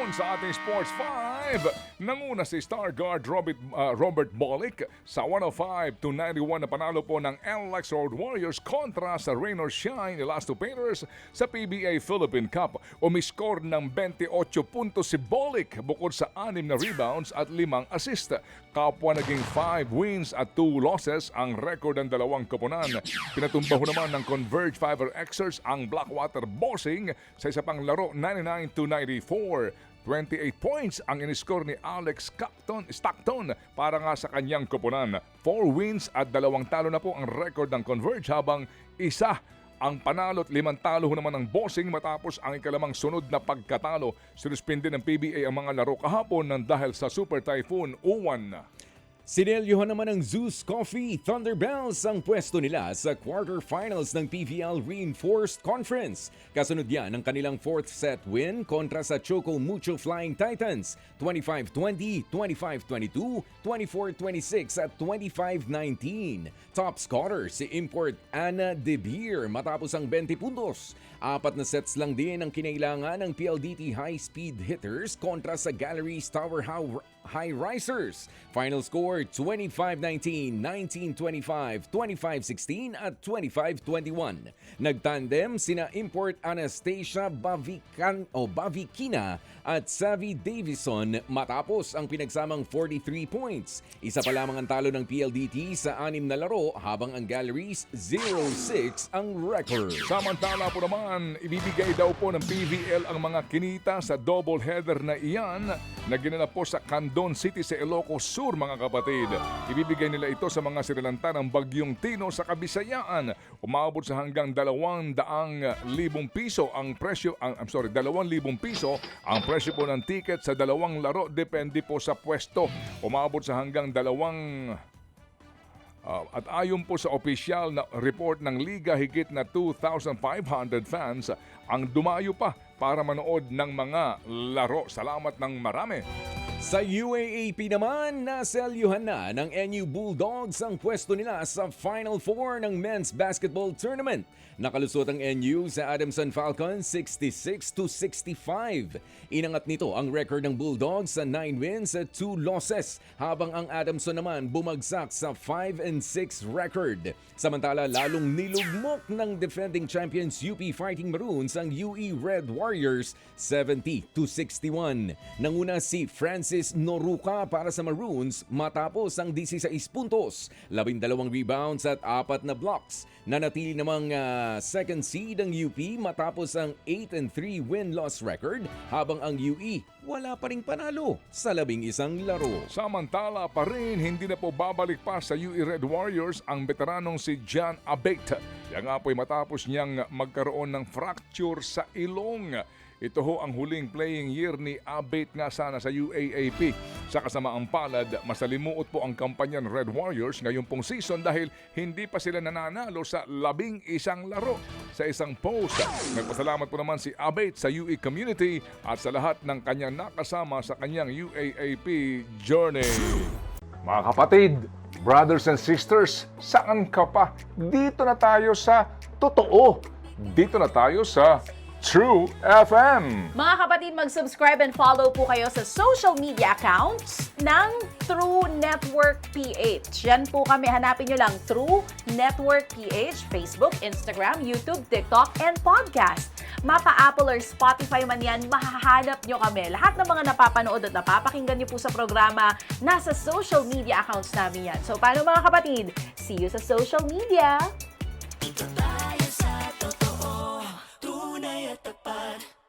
ngayon sa ating Sports 5. Nanguna si star guard Robert Bolick sa 105-91 na panalo po ng NLEX Road Warriors kontra sa Rain or Shine Elasto Painters sa PBA Philippine Cup. Umiscore ng 28 puntos si Bolick bukod sa 6 na rebounds at 5 assist. Kapwa naging 5 wins at 2 losses ang record ng dalawang koponan. Pinatumbaho naman ng Converge Fiber Xers ang Blackwater Bossing sa isa pang laro 99-94. 28 points ang iniscore ni Alex Stockton para nga sa kanyang koponan. 4 wins at 2 talo na po ang record ng Converge habang isa ang panalo at 5 talo naman ng Bossing matapos ang ikalamang sunod na pagkatalo. Sinuspinde ng PBA ang mga laro kahapon nang dahil sa Super Typhoon Uwan. Sinelyuhan naman ng Zeus Coffee Thunderbells ang pwesto nila sa quarterfinals ng PVL Reinforced Conference. Kasunod yan ang kanilang 4th set win kontra sa Choco Mucho Flying Titans 25-20, 25-22, 24-26 at 25-19. Top scorer si import Anna De Beer matapos ang 20 puntos. 4 na sets lang din ang kinailangan ng PLDT high-speed hitters kontra sa Galleries Tower High Risers. Final score 25-19, 19-25, 25-16 at 25-21. Nagtandem sina import Anastasia Bavikina at Savvy Davison matapos ang pinagsamang 43 points. Isa pa lamang ang talo ng PLDT sa 6 na laro habang ang Galleries 0-6 ang record. Samantala po naman, ibibigay daw po ng PVL ang mga kinita sa doubleheader na iyan na ginanap po sa Candon City sa Ilocos Sur, mga kapatid. Ibibigay nila ito sa mga sinalanta ng Bagyong Tino sa Kabisayaan. Umabot sa hanggang 200,000 piso ang presyo, 2,000 piso ang presyo po ng ticket sa 2 laro, depende po sa pwesto. Umabot sa hanggang 2 at ayon po sa opisyal na report ng Liga, higit na 2,500 fans ang dumayo pa para manood ng mga laro. Salamat ng marami. Sa UAAP naman, naselyuhan na ng NU Bulldogs ang pwesto nila sa Final Four ng Men's Basketball Tournament. Nakalusot ang NU sa Adamson Falcons 66-65. Inangat nito ang record ng Bulldogs sa 9 wins at 2 losses, habang ang Adamson naman bumagsak sa 5-6 record. Samantala, lalong nilugmok ng defending champions UP Fighting Maroons ang UE Red Warriors 70-61. Nanguna si Francis Noruka para sa Maroons matapos ang 16 puntos, 12 rebounds at 4 na blocks. Nanatili namang second seed ang UP matapos ang 8-3 win-loss record, habang ang UE wala pa ring panalo sa 11 laro. Samantala pa rin, hindi na po babalik pa sa UE Red Warriors ang veteranong si John Abate. Yan nga po'y matapos niyang magkaroon ng fracture sa ilong. Ito ho ang huling playing year ni Abate nga sana sa UAAP. Sa kasamaang palad, masalimuot po ang kampanya ng Red Warriors ngayong pong season dahil hindi pa sila nananalo sa 11 laro. Sa isang post, nagpasalamat po naman si Abate sa UE community at sa lahat ng kanyang nakasama sa kanyang UAAP journey. Mga kapatid, brothers and sisters, saan ka pa? Dito na tayo sa totoo. Dito na tayo sa True FM. Mga kapatid, mag-subscribe and follow po kayo sa social media accounts ng True Network PH. Yan po kami, hanapin nyo lang True Network PH, Facebook, Instagram, YouTube, TikTok, and podcast. Mapa Apple or Spotify man yan, mahahanap nyo kami. Lahat ng mga napapanood at napapakinggan nyo po sa programa, nasa social media accounts namin yan. So paano mga kapatid? See you sa social media!